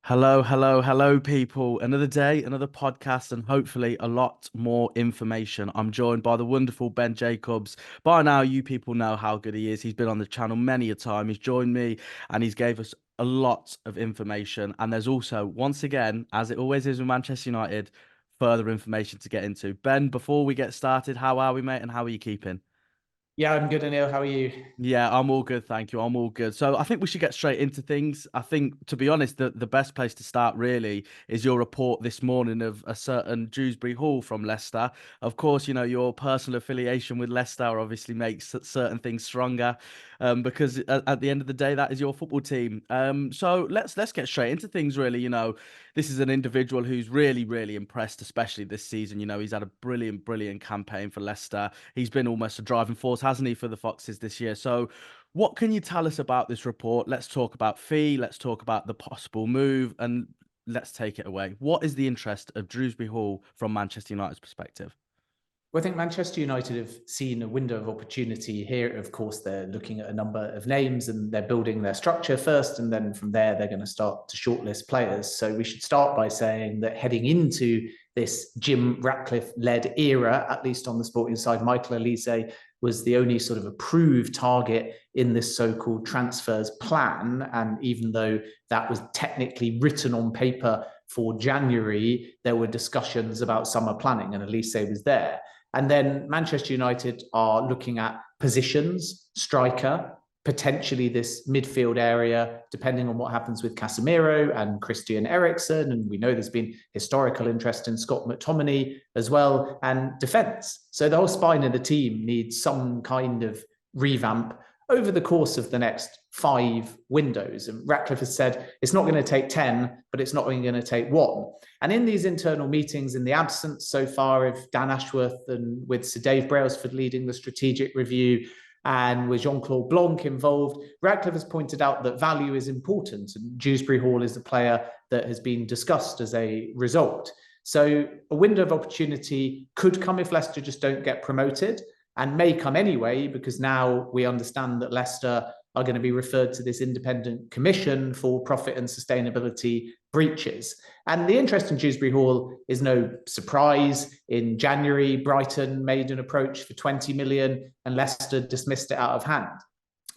Hello, hello, hello, people. Another day, another podcast, and hopefully a lot more information. I'm joined by the wonderful Ben Jacobs. By now, you people know how good he is. He's been on the channel many a time. He's joined me and he's gave us a lot of information. And there's also, once again, as it always is with Manchester United, further information to get into. Ben, before we get started, how are we, mate? And how are you keeping? Yeah, I'm good, Anil. How are you? Yeah, I'm all good, thank you. I'm all good. So I think we should get straight into things. I think, to be honest, the best place to start really is your report this morning of a certain Dewsbury Hall from Leicester. Of course, you know, your personal affiliation with Leicester obviously makes certain things stronger, because at the end of the day, that is your football team. So let's get straight into things really. You know, this is an individual who's really, really impressed, especially this season. You know, he's had a brilliant, brilliant campaign for Leicester. He's been almost a driving force, hasn't he, for the Foxes this year? So, what can you tell us about this report? Let's talk about fee. Let's talk about the possible move, and let's take it away. What is the interest of Dewsbury Hall from Manchester United's perspective? Well, I think Manchester United have seen a window of opportunity here. Of course, they're looking at a number of names and they're building their structure first. And then from there, they're going to start to shortlist players. So we should start by saying that heading into this Jim Ratcliffe-led era, at least on the sporting side, Michael Elise was the only sort of approved target in this so-called transfers plan. And even though that was technically written on paper for January, there were discussions about summer planning and Elise was there. And then Manchester United are looking at positions, striker, potentially this midfield area, depending on what happens with Casemiro and Christian Eriksen. And we know there's been historical interest in Scott McTominay as well, and defence. So the whole spine of the team needs some kind of revamp over the course of the next 5 windows. And Ratcliffe has said it's not going to take 10, but it's not only going to take 1. And in these internal meetings, in the absence so far of Dan Ashworth and with Sir Dave Brailsford leading the strategic review and with Jean-Claude Blanc involved, Ratcliffe has pointed out that value is important. And Dewsbury Hall is a player that has been discussed as a result. So a window of opportunity could come if Leicester just don't get promoted, and may come anyway, because now we understand that Leicester are going to be referred to this independent commission for profit and sustainability breaches. And the interest in Dewsbury Hall is no surprise. In January, Brighton made an approach for 20 million and Leicester dismissed it out of hand.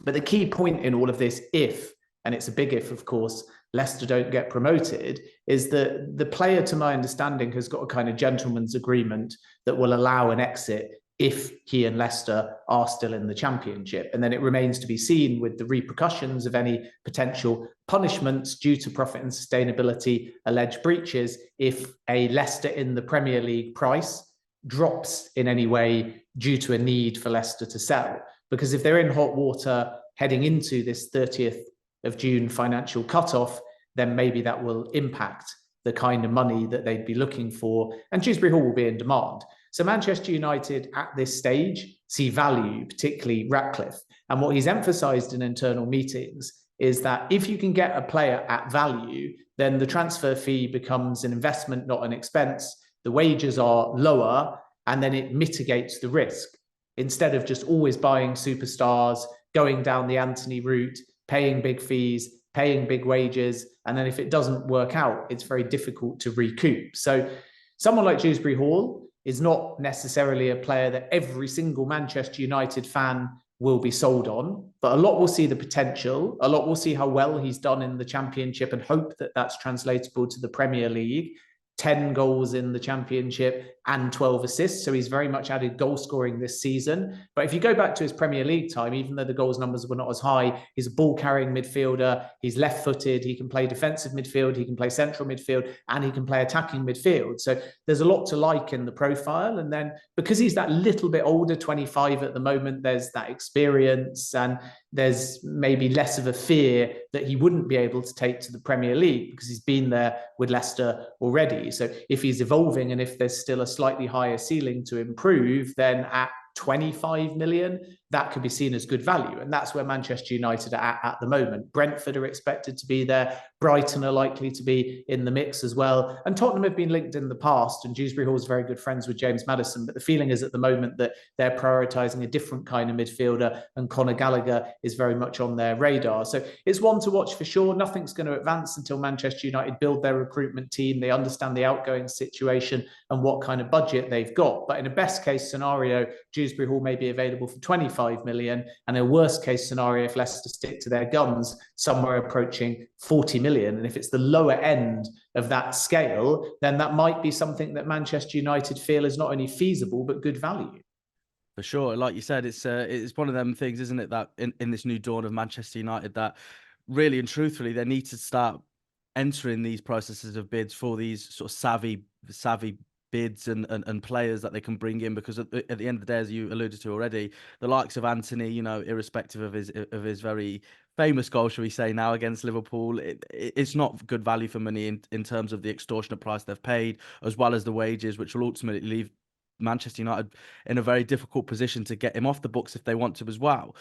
But the key point in all of this, if, and it's a big if, of course, Leicester don't get promoted, is that the player, to my understanding, has got a kind of gentleman's agreement that will allow an exit if he and Leicester are still in the Championship. And then it remains to be seen with the repercussions of any potential punishments due to profit and sustainability alleged breaches if a Leicester in the Premier League price drops in any way due to a need for Leicester to sell. Because if they're in hot water heading into this 30th of June financial cutoff, then maybe that will impact the kind of money that they'd be looking for, and Dewsbury Hall will be in demand. So Manchester United at this stage see value, particularly Ratcliffe. And what he's emphasised in internal meetings is that if you can get a player at value, then the transfer fee becomes an investment, not an expense. The wages are lower, and then it mitigates the risk. Instead of just always buying superstars, going down the Anthony route, paying big fees, paying big wages, and then if it doesn't work out, it's very difficult to recoup. So someone like Dewsbury Hall is not necessarily a player that every single Manchester United fan will be sold on, but a lot will see the potential, a lot will see how well he's done in the Championship and hope that that's translatable to the Premier League. 10 goals in the Championship and 12 assists. So he's very much added goal scoring this season. But if you go back to his Premier League time, even though the goals numbers were not as high, he's a ball carrying midfielder. He's left footed. He can play defensive midfield. He can play central midfield, and he can play attacking midfield. So there's a lot to like in the profile. And then because he's that little bit older, 25 at the moment, there's that experience, and there's maybe less of a fear that he wouldn't be able to take to the Premier League because he's been there with Leicester already. So if he's evolving and if there's still a slightly higher ceiling to improve, then at 25 million, that could be seen as good value. And that's where Manchester United are at the moment. Brentford are expected to be there. Brighton are likely to be in the mix as well. And Tottenham have been linked in the past, and Dewsbury Hall is very good friends with James Maddison. But the feeling is at the moment that they're prioritising a different kind of midfielder, and Conor Gallagher is very much on their radar. So it's one to watch for sure. Nothing's going to advance until Manchester United build their recruitment team. They understand the outgoing situation and what kind of budget they've got. But in a best case scenario, Dewsbury Hall may be available for 25 million, and a worst case scenario, if Leicester stick to their guns, somewhere approaching 40 million. And if it's the lower end of that scale, then that might be something that Manchester United feel is not only feasible but good value. For sure, like you said, it's one of them things, isn't it, that in this new dawn of Manchester United, that really and truthfully they need to start entering these processes of bids for these sort of savvy bids and players that they can bring in, because at the end of the day, as you alluded to already, the likes of Anthony, you know, irrespective of his very famous goal, shall we say, now against Liverpool, it's not good value for money in terms of the extortionate price they've paid, as well as the wages, which will ultimately leave Manchester United in a very difficult position to get him off the books if they want to as well.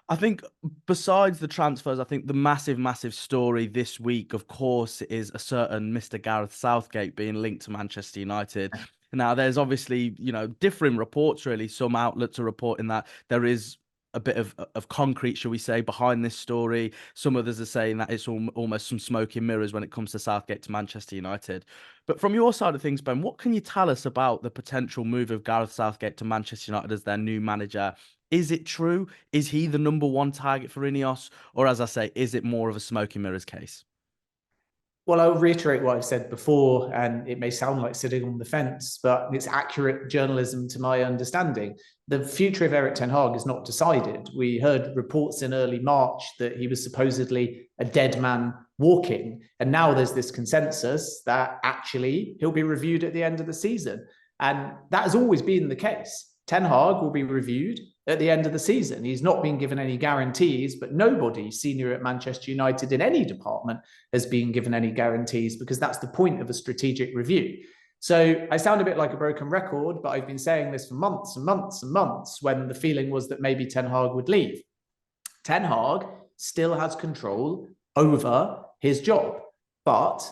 I think besides the transfers, I think the massive story this week, of course, is a certain Mr. Gareth Southgate being linked to Manchester United. Now, there's obviously, you know, differing reports, really. Some outlets are reporting that there is a bit of concrete, shall we say, behind this story. Some others are saying that it's almost some smoke and mirrors when it comes to Southgate to Manchester United. But from your side of things, Ben, what can you tell us about the potential move of Gareth Southgate to Manchester United as their new manager? Is it true? Is he the number one target for INEOS? Or, as I say, is it more of a smoke and mirrors case? Well, I'll reiterate what I've said before, and it may sound like sitting on the fence, but it's accurate journalism to my understanding. The future of Erik ten Hag is not decided. We heard reports in early March that he was supposedly a dead man walking, and now there's this consensus that actually he'll be reviewed at the end of the season. And that has always been the case. Ten Hag will be reviewed at the end of the season. He's not been given any guarantees, but nobody senior at Manchester United in any department has been given any guarantees, because that's the point of a strategic review. So I sound a bit like a broken record, but I've been saying this for months and months and months, when the feeling was that maybe Ten Hag would leave. Ten Hag still has control over his job, but,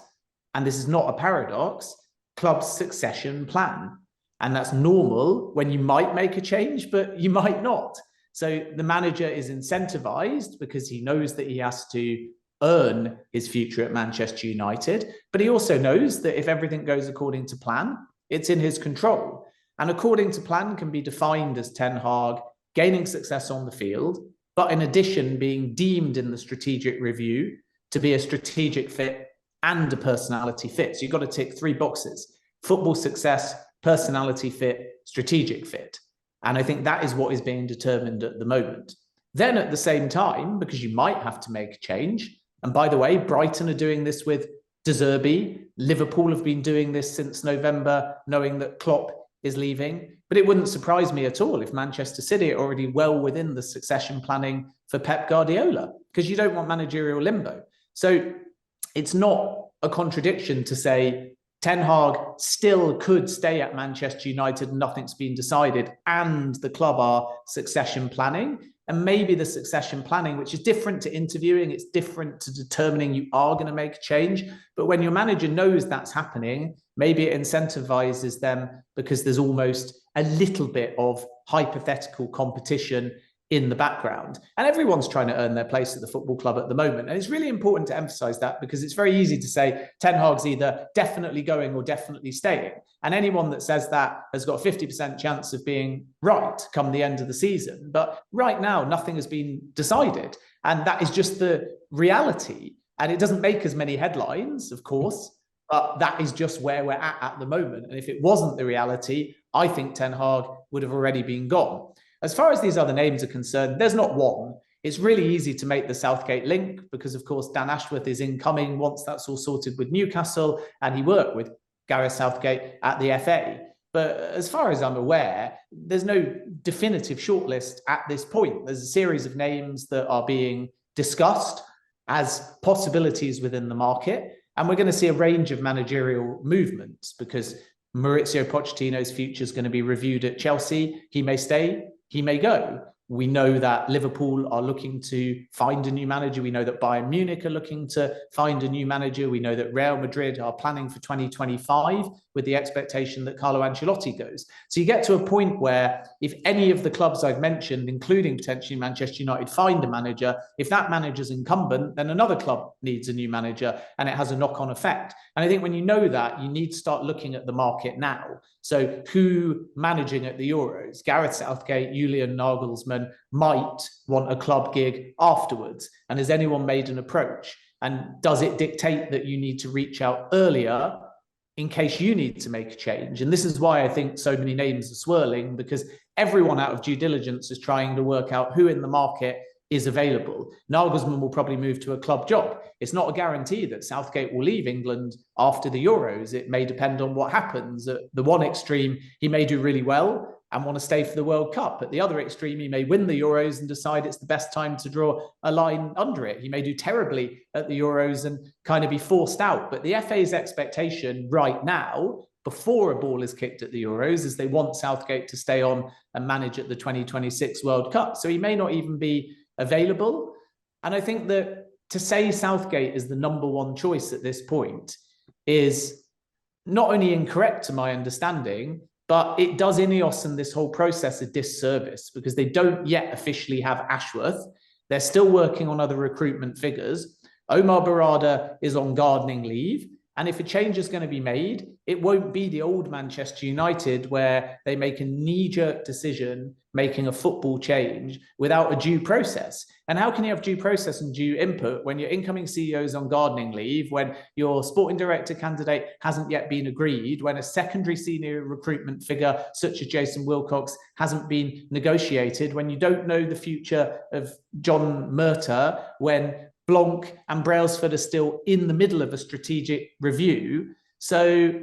and this is not a paradox, club's succession plan. And that's normal when you might make a change, but you might not. So the manager is incentivized because he knows that he has to earn his future at Manchester United. But he also knows that if everything goes according to plan, it's in his control. And according to plan can be defined as Ten Hag gaining success on the field, but in addition being deemed in the strategic review to be a strategic fit and a personality fit. So you've got to tick 3 boxes: football success, personality fit, strategic fit. And I think that is what is being determined at the moment. Then at the same time, because you might have to make a change, and by the way, Brighton are doing this with De Zerbi, Liverpool have been doing this since November, knowing that Klopp is leaving. But it wouldn't surprise me at all if Manchester City are already well within the succession planning for Pep Guardiola, because you don't want managerial limbo. So it's not a contradiction to say Ten Hag still could stay at Manchester United, nothing's been decided, and the club are succession planning. And maybe the succession planning, which is different to interviewing, it's different to determining you are going to make a change. But when your manager knows that's happening, maybe it incentivizes them because there's almost a little bit of hypothetical competition in the background. And everyone's trying to earn their place at the football club at the moment. And it's really important to emphasize that, because it's very easy to say Ten Hag's either definitely going or definitely staying. And anyone that says that has got a 50% chance of being right come the end of the season. But right now, nothing has been decided. And that is just the reality. And it doesn't make as many headlines, of course, but that is just where we're at the moment. And if it wasn't the reality, I think Ten Hag would have already been gone. As far as these other names are concerned, there's not one. It's really easy to make the Southgate link because, of course, Dan Ashworth is incoming once that's all sorted with Newcastle, and he worked with Gareth Southgate at the FA. But as far as I'm aware, there's no definitive shortlist at this point. There's a series of names that are being discussed as possibilities within the market, and we're going to see a range of managerial movements because Mauricio Pochettino's future is going to be reviewed at Chelsea. He may stay, he may go. We know that Liverpool are looking to find a new manager. We know that Bayern Munich are looking to find a new manager. We know that Real Madrid are planning for 2025 with the expectation that Carlo Ancelotti goes. So you get to a point where if any of the clubs I've mentioned, including potentially Manchester United, find a manager, if that manager's incumbent, then another club needs a new manager and it has a knock-on effect. And I think when you know that, you need to start looking at the market now. So who managing at the Euros? Gareth Southgate, Julian Nagelsmann might want a club gig afterwards. And has anyone made an approach? And does it dictate that you need to reach out earlier in case you need to make a change? And this is why I think so many names are swirling, because everyone out of due diligence is trying to work out who in the market is available. Nagelsmann will probably move to a club job. It's not a guarantee that Southgate will leave England after the Euros. It may depend on what happens. At the one extreme, he may do really well and want to stay for the World Cup. At the other extreme, he may win the Euros and decide it's the best time to draw a line under it. He may do terribly at the Euros and kind of be forced out. But the FA's expectation right now, before a ball is kicked at the Euros, is they want Southgate to stay on and manage at the 2026 World Cup. So he may not even be available. And I think that to say Southgate is the number one choice at this point is not only incorrect to my understanding, but it does INEOS and this whole process a disservice, because they don't yet officially have Ashworth. They're still working on other recruitment figures. Omar Barada is on gardening leave. And if a change is going to be made, it won't be the old Manchester United where they make a knee-jerk decision, making a football change without a due process. And how can you have due process and due input when your incoming CEO is on gardening leave, when your sporting director candidate hasn't yet been agreed, when a secondary senior recruitment figure such as Jason Wilcox hasn't been negotiated, when you don't know the future of John Murtagh, when Blanc and Brailsford are still in the middle of a strategic review. So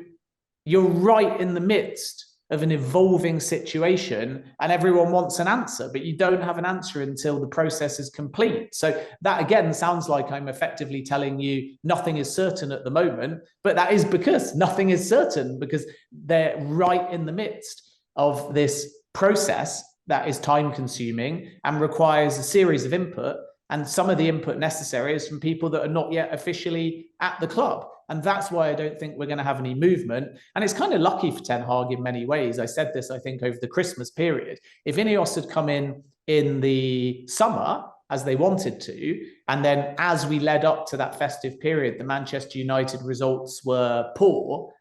you're right in the midst of an evolving situation and everyone wants an answer, but you don't have an answer until the process is complete. So that again sounds like I'm effectively telling you nothing is certain at the moment, but that is because nothing is certain, because they're right in the midst of this process that is time consuming and requires a series of input. And some of the input necessary is from people that are not yet officially at the club. And that's why I don't think we're going to have any movement. And it's kind of lucky for Ten Hag in many ways. I said this, I think, over the Christmas period. If INEOS had come in the summer, as they wanted to, and then as we led up to that festive period, the Manchester United results were poor,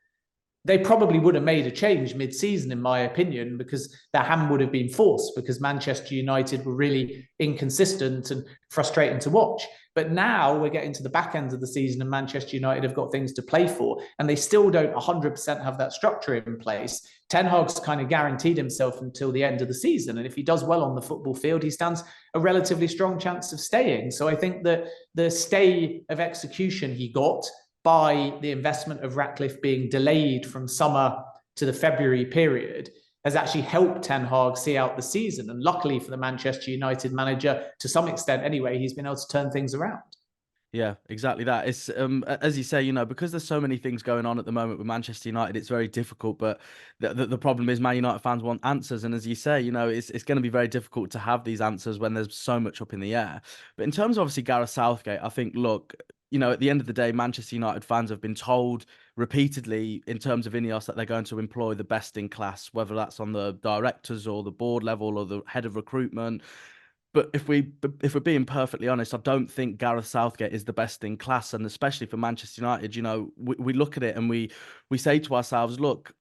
they probably would have made a change mid-season, in my opinion, because their hand would have been forced, because Manchester United were really inconsistent and frustrating to watch. But now we're getting to the back end of the season and Manchester United have got things to play for, and they still don't 100% have that structure in place. Ten Hag's kind of guaranteed himself until the end of the season. And if he does well on the football field, he stands a relatively strong chance of staying. So I think that the stay of execution he got by the investment of Ratcliffe being delayed from summer to the February period has actually helped Ten Hag see out the season. And luckily for the Manchester United manager, to some extent anyway, he's been able to turn things around. Yeah, exactly that. It's as you say, because there's so many things going on at the moment with Manchester United, it's very difficult. But the problem is, Man United fans want answers, and as you say, it's going to be very difficult to have these answers when there's so much up in the air. But in terms of obviously Gareth Southgate, I think, look, at the end of the day, Manchester United fans have been told repeatedly in terms of INEOS that they're going to employ the best in class, whether that's on the directors or the board level or the head of recruitment. But if we're being perfectly honest, I don't think Gareth Southgate is the best in class, and especially for Manchester United, we look at it and we say to ourselves, look,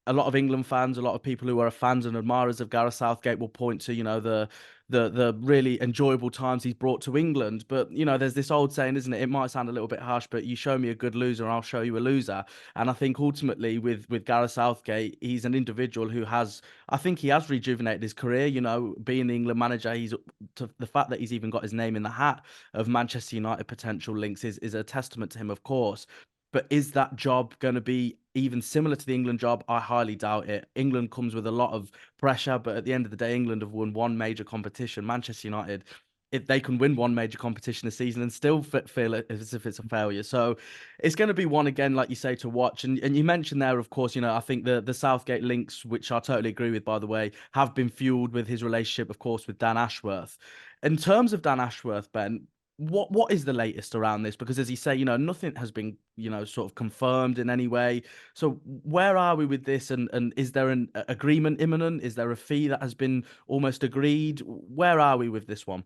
a lot of England fans, a lot of people who are fans and admirers of Gareth Southgate will point to the really enjoyable times he's brought to England. But there's this old saying, isn't it? It might sound a little bit harsh, but you show me a good loser, and I'll show you a loser. And I think ultimately with Gareth Southgate, he's an individual who I think he has rejuvenated his career. Being the England manager, the fact that he's even got his name in the hat of Manchester United potential links is a testament to him, of course. But is that job going to be even similar to the England job? I highly doubt it. England comes with a lot of pressure, but at the end of the day, England have won one major competition. Manchester United, if they can win one major competition this season and still feel as if it's a failure. So it's going to be one again, like you say, to watch. And you mentioned there, of course, I think the Southgate links, which I totally agree with, by the way, have been fueled with his relationship, of course, with Dan Ashworth. In terms of Dan Ashworth, Ben, what is the latest around this? Because as you say, nothing has been, sort of confirmed in any way. So where are we with this? And is there an agreement imminent? Is there a fee that has been almost agreed? Where are we with this one?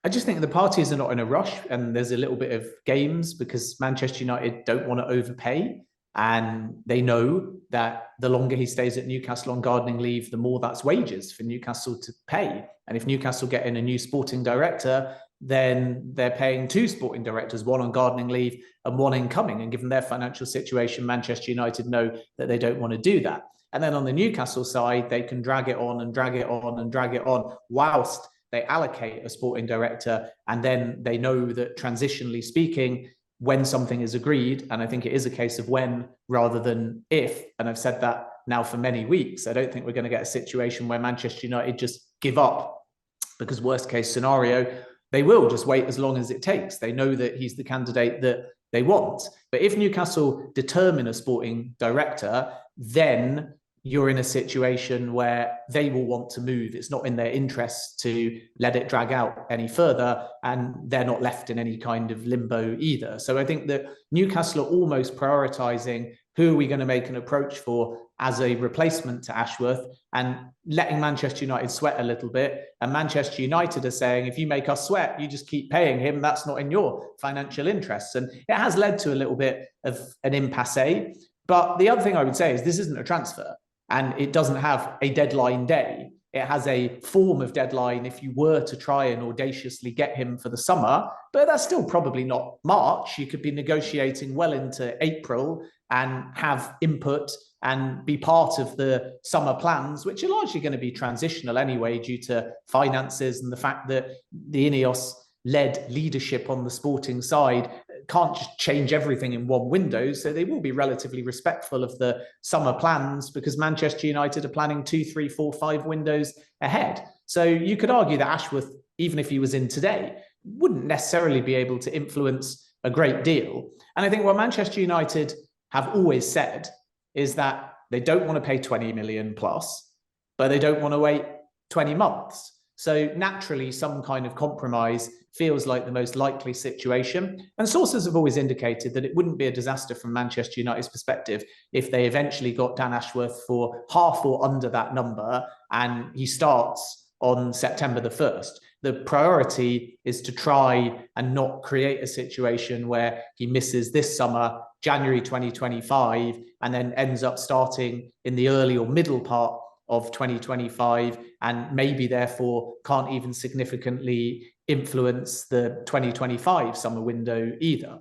I just think the parties are not in a rush, and there's a little bit of games because Manchester United don't want to overpay. And they know that the longer he stays at Newcastle on gardening leave, the more that's wages for Newcastle to pay. And if Newcastle get in a new sporting director, then they're paying two sporting directors, one on gardening leave and one incoming. And given their financial situation, Manchester United know that they don't want to do that. And then on the Newcastle side, they can drag it on and drag it on and drag it on whilst they allocate a sporting director. And then they know that, transitionally speaking, when something is agreed, and I think it is a case of when rather than if, and I've said that now for many weeks, I don't think we're going to get a situation where Manchester United just give up, because worst case scenario, they will just wait as long as it takes. They know that he's the candidate that they want. But if Newcastle determine a sporting director, then you're in a situation where they will want to move. It's not in their interest to let it drag out any further, and they're not left in any kind of limbo either. So I think that Newcastle are almost prioritising who are we going to make an approach for as a replacement to Ashworth, and letting Manchester United sweat a little bit. And Manchester United are saying, if you make us sweat, you just keep paying him. That's not in your financial interests. And it has led to a little bit of an impasse. But the other thing I would say is this isn't a transfer, and it doesn't have a deadline day. It has a form of deadline if you were to try and audaciously get him for the summer, but that's still probably not March. You could be negotiating well into April and have input and be part of the summer plans, which are largely going to be transitional anyway, due to finances and the fact that the INEOS-led leadership on the sporting side can't just change everything in one window. So they will be relatively respectful of the summer plans, because Manchester United are planning 2, 3, 4, 5 windows ahead. So you could argue that Ashworth, even if he was in today, wouldn't necessarily be able to influence a great deal. And I think what Manchester United have always said is that they don't want to pay 20 million plus, but they don't want to wait 20 months. So naturally, some kind of compromise feels like the most likely situation. And sources have always indicated that it wouldn't be a disaster from Manchester United's perspective if they eventually got Dan Ashworth for half or under that number, and he starts on September the 1st. The priority is to try and not create a situation where he misses this summer, January 2025, and then ends up starting in the early or middle part of 2025, and maybe therefore can't even significantly influence the 2025 summer window either.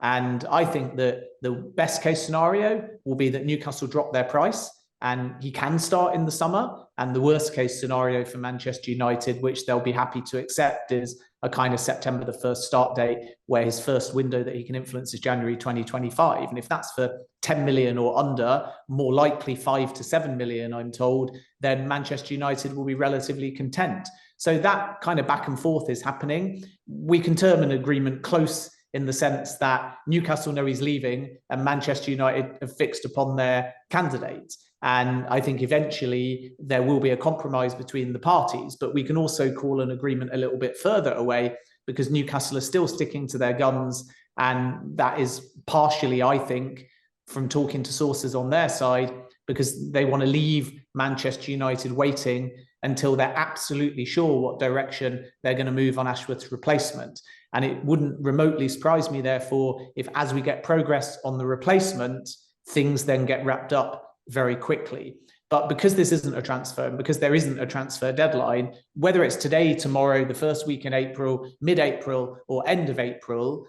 And I think that the best case scenario will be that Newcastle drop their price and he can start in the summer. And the worst case scenario for Manchester United, which they'll be happy to accept, is a kind of September the 1st start date, where his first window that he can influence is January 2025. And if that's for 10 million or under, more likely 5 to 7 million, I'm told, then Manchester United will be relatively content. So that kind of back and forth is happening. We can term an agreement close in the sense that Newcastle know he's leaving and Manchester United have fixed upon their candidate. And I think eventually there will be a compromise between the parties, but we can also call an agreement a little bit further away, because Newcastle are still sticking to their guns. And that is partially, I think, from talking to sources on their side, because they want to leave Manchester United waiting until they're absolutely sure what direction they're going to move on Ashworth's replacement. And it wouldn't remotely surprise me, therefore, if as we get progress on the replacement, things then get wrapped up very quickly. But because this isn't a transfer, and because there isn't a transfer deadline, whether it's today, tomorrow, the first week in April, mid-April, or end of April,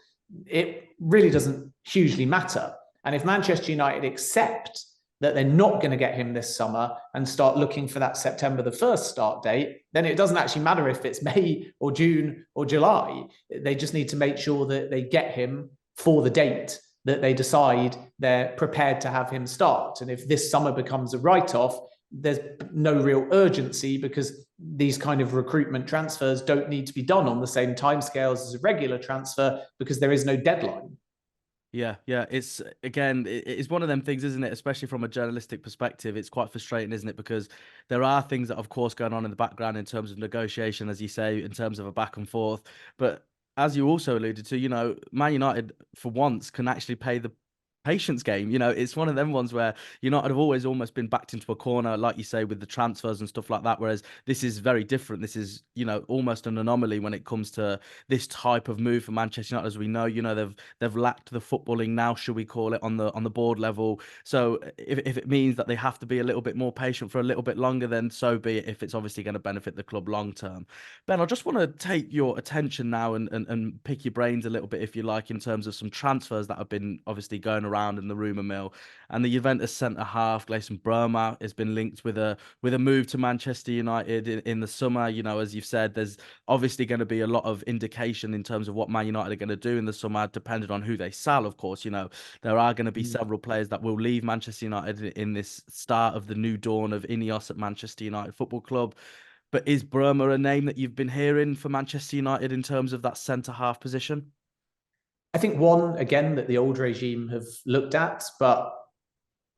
it really doesn't hugely matter. And if Manchester United accept that they're not going to get him this summer and start looking for that September the 1st start date, then it doesn't actually matter if it's May or June or July. They just need to make sure that they get him for the date that they decide they're prepared to have him start. And if this summer becomes a write-off, there's no real urgency because these kind of recruitment transfers don't need to be done on the same timescales as a regular transfer because there is no deadline. Yeah, yeah. It's again, it's one of them things, isn't it? Especially from a journalistic perspective, it's quite frustrating, isn't it? Because there are things that, of course, going on in the background in terms of negotiation, as you say, in terms of a back and forth. But as you also alluded to, Man United for once can actually pay the patience game. It's one of them ones where United have always almost been backed into a corner, like you say, with the transfers and stuff like that. Whereas this is very different. This is, almost an anomaly when it comes to this type of move for Manchester United. As we know, they've lacked the footballing now, should we call it, on the board level. So if it means that they have to be a little bit more patient for a little bit longer, then so be it, if it's obviously going to benefit the club long term. Ben, I just want to take your attention now and pick your brains a little bit, if you like, in terms of some transfers that have been obviously going around in the rumour mill. And the Juventus centre half, Gleison Bruma, has been linked with a move to Manchester United in the summer. As you've said, there's obviously going to be a lot of indication in terms of what Man United are going to do in the summer, depending on who they sell, of course. There are going to be several players that will leave Manchester United in this start of the new dawn of INEOS at Manchester United Football Club. But is Bruma a name that you've been hearing for Manchester United in terms of that centre half position? I think one, again, that the old regime have looked at, but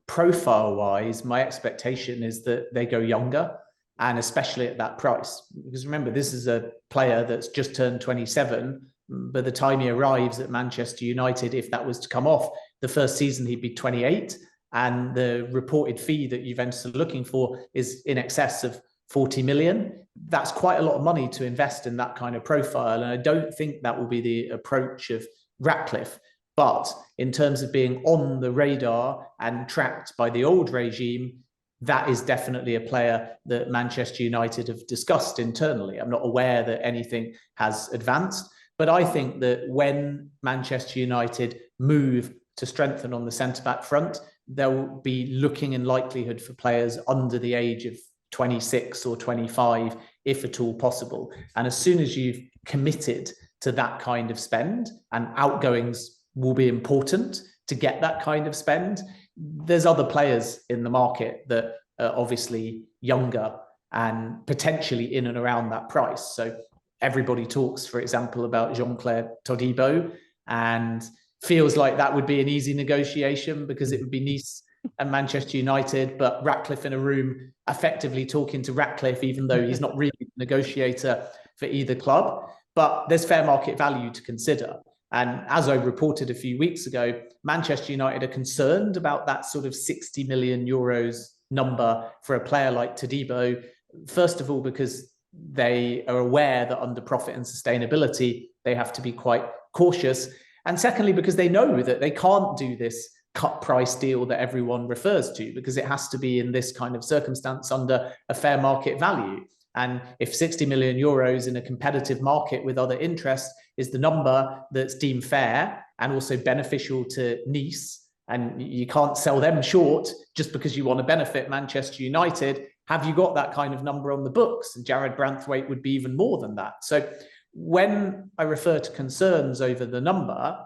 profile-wise, my expectation is that they go younger, and especially at that price. Because remember, this is a player that's just turned 27. By the time he arrives at Manchester United, if that was to come off, the first season he'd be 28, and the reported fee that Juventus are looking for is in excess of 40 million. That's quite a lot of money to invest in that kind of profile. And I don't think that will be the approach of Ratcliffe. But in terms of being on the radar and tracked by the old regime, that is definitely a player that Manchester United have discussed internally. I'm not aware that anything has advanced, but I think that when Manchester United move to strengthen on the centre-back front, they'll be looking in likelihood for players under the age of 26 or 25, if at all possible. And as soon as you've committed to that kind of spend, and outgoings will be important to get that kind of spend, there's other players in the market that are obviously younger and potentially in and around that price. So everybody talks, for example, about Jean-Claire Todibo, and feels like that would be an easy negotiation because it would be Nice and Manchester United, but Ratcliffe in a room effectively talking to Ratcliffe, even though he's not really a negotiator for either club. But there's fair market value to consider. And as I reported a few weeks ago, Manchester United are concerned about that sort of 60 million euros number for a player like Todibo. First of all, because they are aware that under profit and sustainability, they have to be quite cautious. And secondly, because they know that they can't do this cut price deal that everyone refers to, because it has to be in this kind of circumstance under a fair market value. And if 60 million euros in a competitive market with other interests is the number that's deemed fair and also beneficial to Nice, and you can't sell them short just because you want to benefit Manchester United, have you got that kind of number on the books? And Jared Branthwaite would be even more than that. So when I refer to concerns over the number,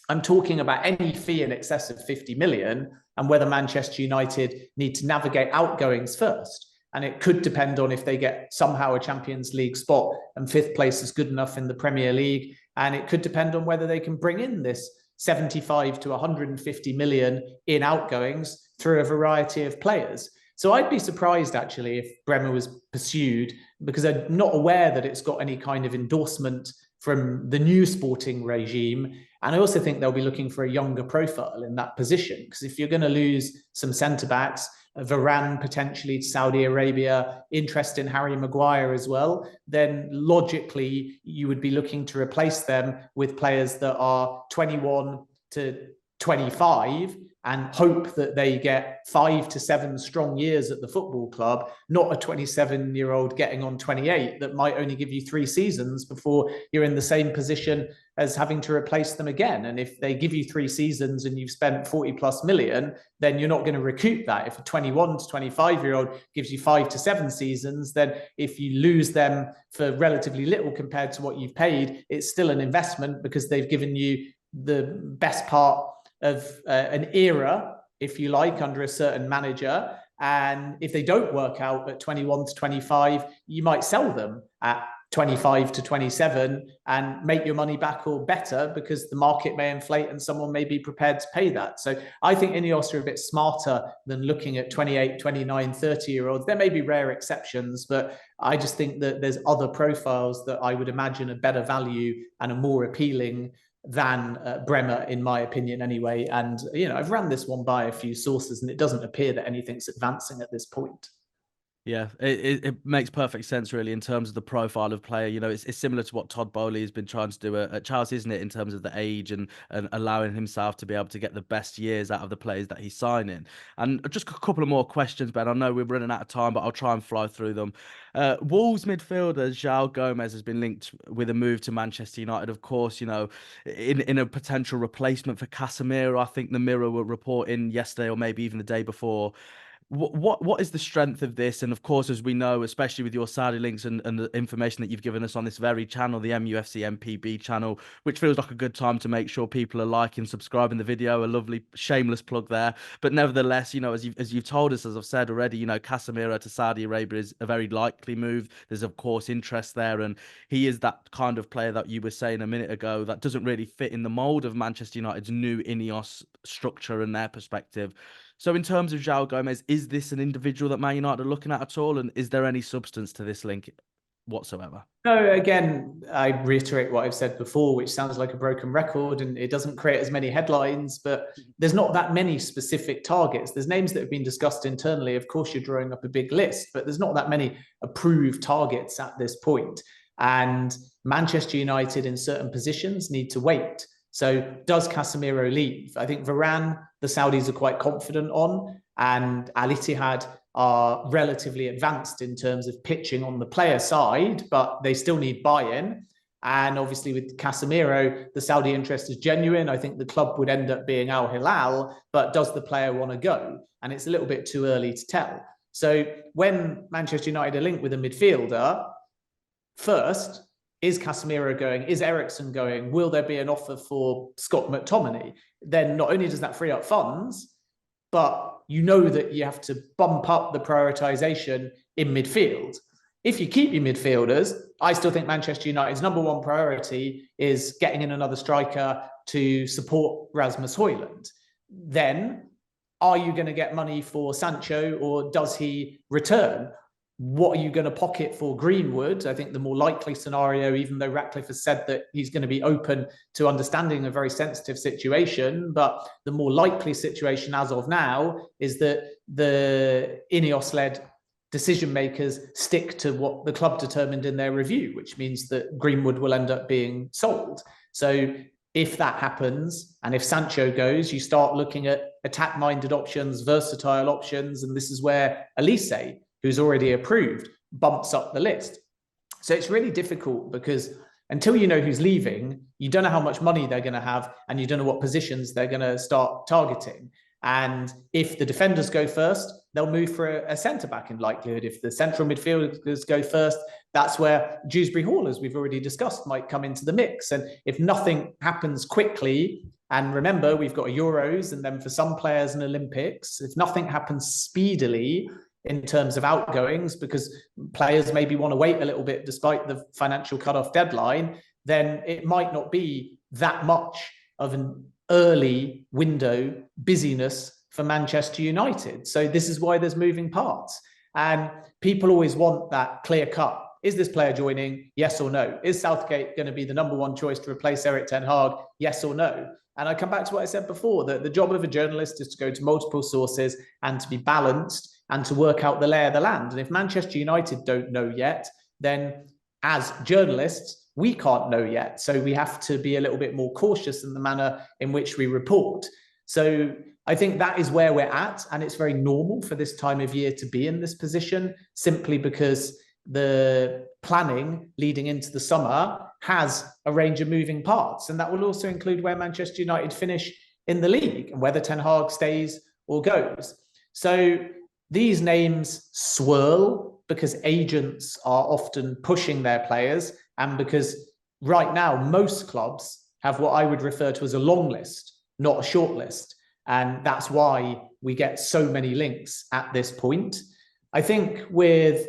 I'm talking about any fee in excess of 50 million and whether Manchester United need to navigate outgoings first. And it could depend on if they get somehow a Champions League spot and fifth place is good enough in the Premier League. And it could depend on whether they can bring in this 75 to 150 million in outgoings through a variety of players. So I'd be surprised, actually, if Bremer was pursued, because I'm not aware that it's got any kind of endorsement from the new sporting regime. And I also think they'll be looking for a younger profile in that position, because if you're going to lose some centre-backs, Varane potentially to Saudi Arabia, interest in Harry Maguire as well, then logically you would be looking to replace them with players that are 21 to 25 and hope that they get 5 to 7 strong years at the football club, not a 27-year-old getting on 28 that might only give you 3 seasons before you're in the same position as having to replace them again. And if they give you 3 seasons and you've spent 40 plus million, then you're not going to recoup that. If a 21 to 25-year-old gives you 5 to 7 seasons, then if you lose them for relatively little compared to what you've paid, it's still an investment because they've given you the best part of an era, if you like, under a certain manager. And if they don't work out at 21 to 25, you might sell them at 25 to 27 and make your money back or better, because the market may inflate and someone may be prepared to pay that. So I think INEOS are a bit smarter than looking at 28, 29, 30-year-olds. There may be rare exceptions, but I just think that there's other profiles that I would imagine are better value and are more appealing than Bremer, in my opinion, anyway. And, I've ran this one by a few sources, and it doesn't appear that anything's advancing at this point. Yeah, it makes perfect sense, really, in terms of the profile of player. It's similar to what Todd Bowley has been trying to do at Chelsea, isn't it, in terms of the age and allowing himself to be able to get the best years out of the players that he's signing. And just a couple of more questions, Ben. I know we're running out of time, but I'll try and fly through them. Wolves midfielder João Gomez has been linked with a move to Manchester United, of course, in a potential replacement for Casemiro. I think the Mirror were reporting yesterday or maybe even the day before. What is the strength of this? And of course, as we know, especially with your Saudi links and the information that you've given us on this very channel, the mufcMPB channel, which feels like a good time to make sure people are liking, subscribing the video. A lovely shameless plug there. But nevertheless, as you've told us, as I've said already, Casemiro to Saudi Arabia is a very likely move. There's of course interest there, and he is that kind of player that you were saying a minute ago that doesn't really fit in the mold of Manchester United's new INEOS structure and their perspective. So in terms of João Gomez, is this an individual that Man United are looking at all? And is there any substance to this link whatsoever? No, again, I reiterate what I've said before, which sounds like a broken record, and it doesn't create as many headlines, but there's not that many specific targets. There's names that have been discussed internally. Of course, you're drawing up a big list, but there's not that many approved targets at this point. And Manchester United in certain positions need to wait. So does Casemiro leave? I think Varane, the Saudis are quite confident on, and Al Ittihad are relatively advanced in terms of pitching on the player side, but they still need buy-in. And obviously with Casemiro, the Saudi interest is genuine. I think the club would end up being Al Hilal, but does the player want to go? And it's a little bit too early to tell. So when Manchester United are linked with a midfielder, first, is Casemiro going? Is Eriksen going? Will there be an offer for Scott McTominay? Then not only does that free up funds, but you know that you have to bump up the prioritization in midfield. If you keep your midfielders, I still think Manchester United's number one priority is getting in another striker to support Rasmus Højlund. Then, are you going to get money for Sancho, or does he return? What are you going to pocket for Greenwood? I think the more likely scenario, even though Ratcliffe has said that he's going to be open to understanding a very sensitive situation, but the more likely situation as of now is that the INEOS-led decision makers stick to what the club determined in their review, which means that Greenwood will end up being sold. So if that happens, and if Sancho goes, you start looking at attack-minded options, versatile options, and this is where Elise, who's already approved, bumps up the list. So it's really difficult, because until you know who's leaving, you don't know how much money they're going to have, and you don't know what positions they're going to start targeting. And if the defenders go first, they'll move for a centre-back in likelihood. If the central midfielders go first, that's where Dewsbury Hall, as we've already discussed, might come into the mix. And if nothing happens quickly, and remember, we've got a Euros, and then for some players an Olympics, if nothing happens speedily in terms of outgoings, because players maybe want to wait a little bit despite the financial cutoff deadline, then it might not be that much of an early window busyness for Manchester United. So this is why there's moving parts. And people always want that clear cut. Is this player joining? Yes or no? Is Southgate going to be the number one choice to replace Erik ten Hag? Yes or no? And I come back to what I said before, that the job of a journalist is to go to multiple sources and to be balanced and to work out the lay of the land. And if Manchester United don't know yet, then as journalists, we can't know yet. So we have to be a little bit more cautious in the manner in which we report. So I think that is where we're at. And it's very normal for this time of year to be in this position, simply because the planning leading into the summer has a range of moving parts. And that will also include where Manchester United finish in the league and whether Ten Hag stays or goes. So these names swirl because agents are often pushing their players, and because right now most clubs have what I would refer to as a long list, not a short list. And that's why we get so many links at this point. I think with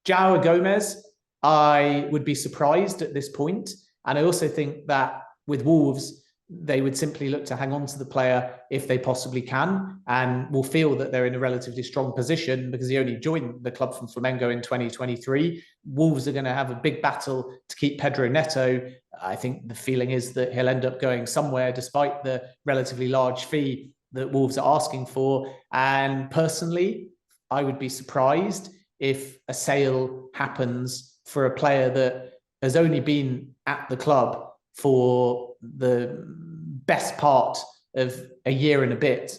João Gomez, I would be surprised at this point. And I also think that with Wolves, they would simply look to hang on to the player if they possibly can, and will feel that they're in a relatively strong position because he only joined the club from Flamengo in 2023. Wolves are going to have a big battle to keep Pedro Neto. I think the feeling is that he'll end up going somewhere despite the relatively large fee that Wolves are asking for. And personally, I would be surprised if a sale happens for a player that has only been at the club for the best part of a year and a bit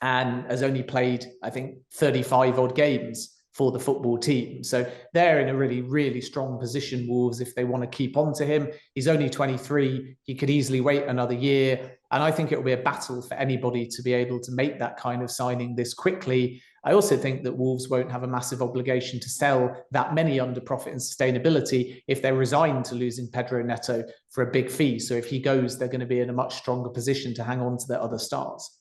and has only played, I think, 35 odd games for the football team. So they're in a really, really strong position, Wolves, if they want to keep on to him. He's only 23. He could easily wait another year. And I think it will be a battle for anybody to be able to make that kind of signing this quickly. I also think that Wolves won't have a massive obligation to sell that many under profit and sustainability if they're resigned to losing Pedro Neto for a big fee. So if he goes, they're going to be in a much stronger position to hang on to their other stars.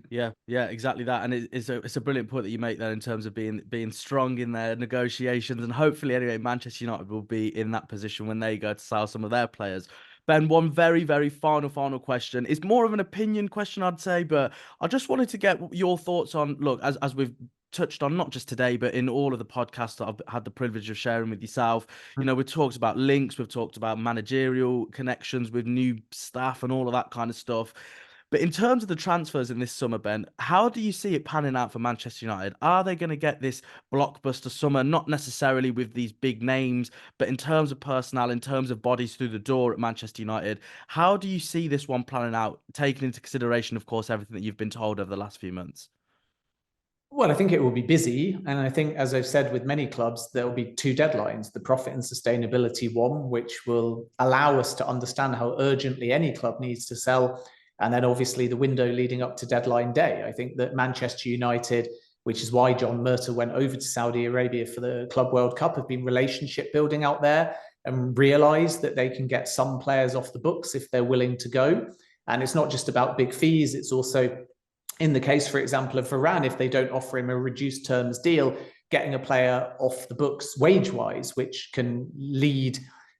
Yeah, exactly that. And it's a brilliant point that you make there in terms of being strong in their negotiations. And hopefully, anyway, Manchester United will be in that position when they go to sell some of their players. Ben, one very, very final question. It's more of an opinion question, I'd say, but I just wanted to get your thoughts on, look, as we've touched on, not just today, but in all of the podcasts that I've had the privilege of sharing with yourself. You know, we've talked about links, we've talked about managerial connections with new staff and all of that kind of stuff. But in terms of the transfers in this summer, Ben, how do you see it panning out for Manchester United? Are they going to get this blockbuster summer, not necessarily with these big names, but in terms of personnel, in terms of bodies through the door at Manchester United? How do you see this one planning out, taking into consideration, of course, everything that you've been told over the last few months? Well, I think it will be busy. And I think, as I've said with many clubs, there will be two deadlines: the profit and sustainability one, which will allow us to understand how urgently any club needs to sell. And then obviously the window leading up to deadline day. I think that Manchester United, which is why John Murtough went over to Saudi Arabia for the Club World Cup, have been relationship building out there and realised that they can get some players off the books if they're willing to go. And it's not just about big fees. It's also, in the case, for example, of Varane, if they don't offer him a reduced terms deal, getting a player off the books wage-wise, which can lead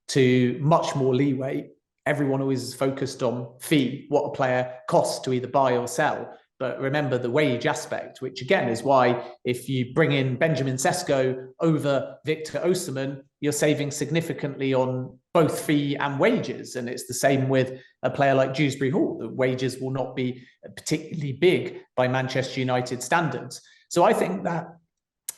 to much more leeway. Everyone always is focused on fee, what a player costs to either buy or sell. But remember the wage aspect, which again is why if you bring in Benjamin Sesko over Victor Osimhen, you're saving significantly on both fee and wages. And it's the same with a player like Dewsbury Hall. The wages will not be particularly big by Manchester United standards. So I think that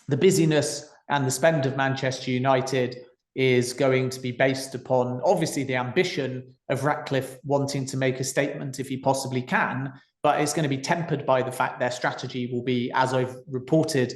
the busyness and the spend of Manchester United is going to be based upon, obviously, the ambition of Ratcliffe wanting to make a statement if he possibly can, but it's going to be tempered by the fact their strategy will be, as I've reported,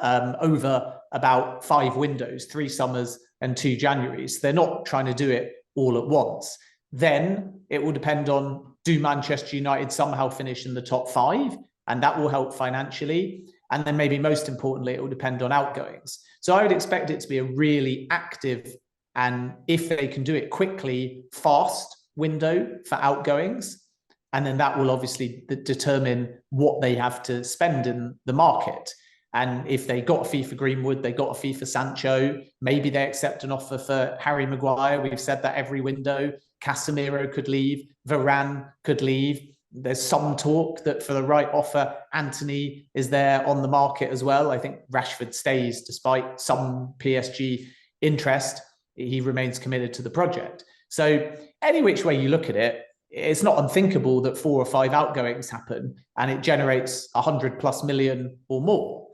over about 5 windows, 3 summers and 2 Januaries. They're not trying to do it all at once. Then it will depend on, do Manchester United somehow finish in the top 5? And that will help financially. And then maybe most importantly, it will depend on outgoings. So I would expect it to be a really active, and if they can do it quickly, fast window for outgoings. And then that will obviously determine what they have to spend in the market. And if they got a fee for Greenwood, they got a fee for Sancho, maybe they accept an offer for Harry Maguire. We've said that every window. Casemiro could leave, Varane could leave. There's some talk that for the right offer, Antony is there on the market as well. I think Rashford stays despite some PSG interest. He remains committed to the project. So any which way you look at it, it's not unthinkable that 4 or 5 outgoings happen and it generates 100+ million or more.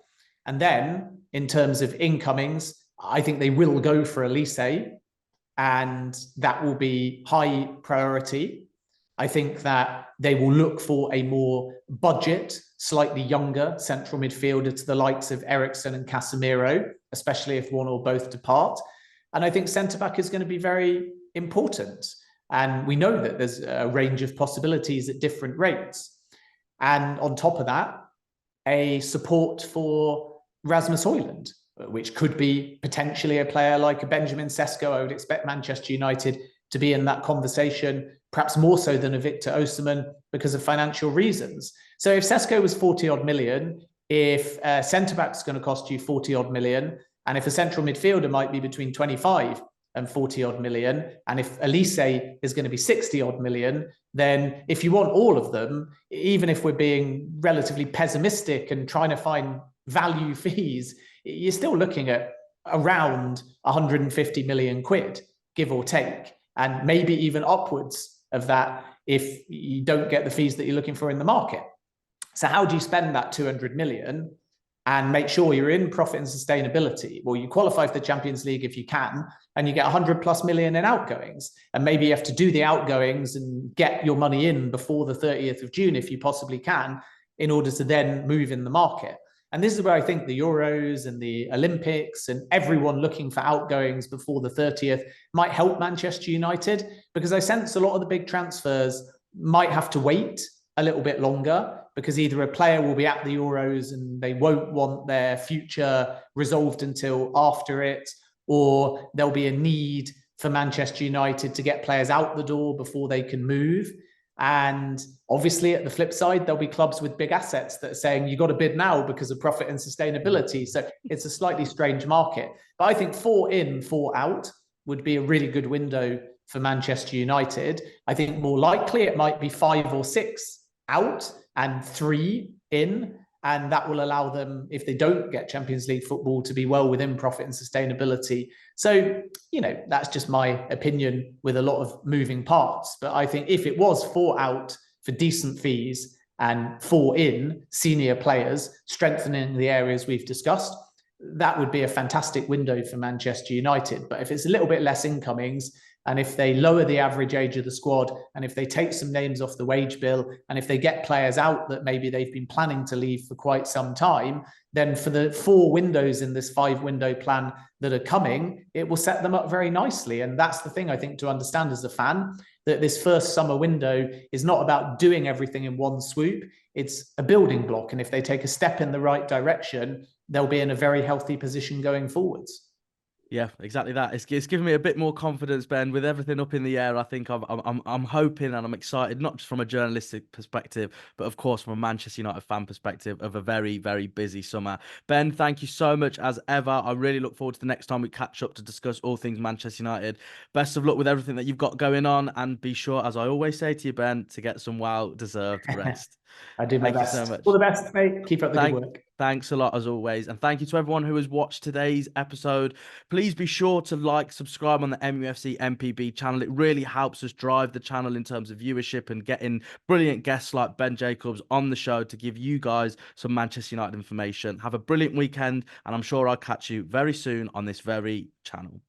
And then in terms of incomings, I think they will go for Elise, and that will be high priority. I think that they will look for a more budget, slightly younger central midfielder to the likes of Eriksen and Casemiro, especially if one or both depart. And I think centre-back is going to be very important. And we know that there's a range of possibilities at different rates. And on top of that, a support for Rasmus Højlund, which could be potentially a player like a Benjamin Sesko. I would expect Manchester United to be in that conversation, perhaps more so than a Victor Osimhen because of financial reasons. So if Sesko was 40 odd million, if centre back is going to cost you 40 odd million, and if a central midfielder might be between 25 and 40 odd million, and if Elise is going to be 60 odd million, then if you want all of them, even if we're being relatively pessimistic and trying to find value fees, you're still looking at around 150 million quid, give or take, and maybe even upwards of that if you don't get the fees that you're looking for in the market. So how do you spend that 200 million and make sure you're in profit and sustainability? Well, you qualify for the Champions League if you can, and you get 100 plus million in outgoings. And maybe you have to do the outgoings and get your money in before the 30th of June, if you possibly can, in order to then move in the market. And this is where I think the Euros and the Olympics and everyone looking for outgoings before the 30th might help Manchester United, because I sense a lot of the big transfers might have to wait a little bit longer, because either a player will be at the Euros and they won't want their future resolved until after it, or there'll be a need for Manchester United to get players out the door before they can move. And obviously, at the flip side, there'll be clubs with big assets that are saying you've got to bid now because of profit and sustainability. So it's a slightly strange market. But I think 4 in, 4 out would be a really good window for Manchester United. I think more likely it might be 5 or 6 out and 3 in. And that will allow them, if they don't get Champions League football, to be well within profit and sustainability. So, that's just my opinion with a lot of moving parts. But I think if it was 4 out for decent fees and 4 in senior players, strengthening the areas we've discussed, that would be a fantastic window for Manchester United. But if it's a little bit less incomings, and if they lower the average age of the squad, and if they take some names off the wage bill, and if they get players out that maybe they've been planning to leave for quite some time, then for the 4 windows in this 5-window plan that are coming, it will set them up very nicely. And that's the thing I think to understand as a fan, that this first summer window is not about doing everything in one swoop. It's a building block. And if they take a step in the right direction, they'll be in a very healthy position going forwards. Yeah, exactly that. It's given me a bit more confidence, Ben. With everything up in the air, I think I'm hoping and I'm excited, not just from a journalistic perspective, but of course from a Manchester United fan perspective, of a very, very busy summer. Ben, thank you so much as ever. I really look forward to the next time we catch up to discuss all things Manchester United. Best of luck with everything that you've got going on, and be sure, as I always say to you, Ben, to get some well-deserved rest. I do my Thank best. you so much. All the best, mate. Keep up the good work. Thanks a lot, as always. And thank you to everyone who has watched today's episode. Please be sure to like, subscribe on the mufcMPB channel. It really helps us drive the channel in terms of viewership and getting brilliant guests like Ben Jacobs on the show to give you guys some Manchester United information. Have a brilliant weekend, and I'm sure I'll catch you very soon on this very channel.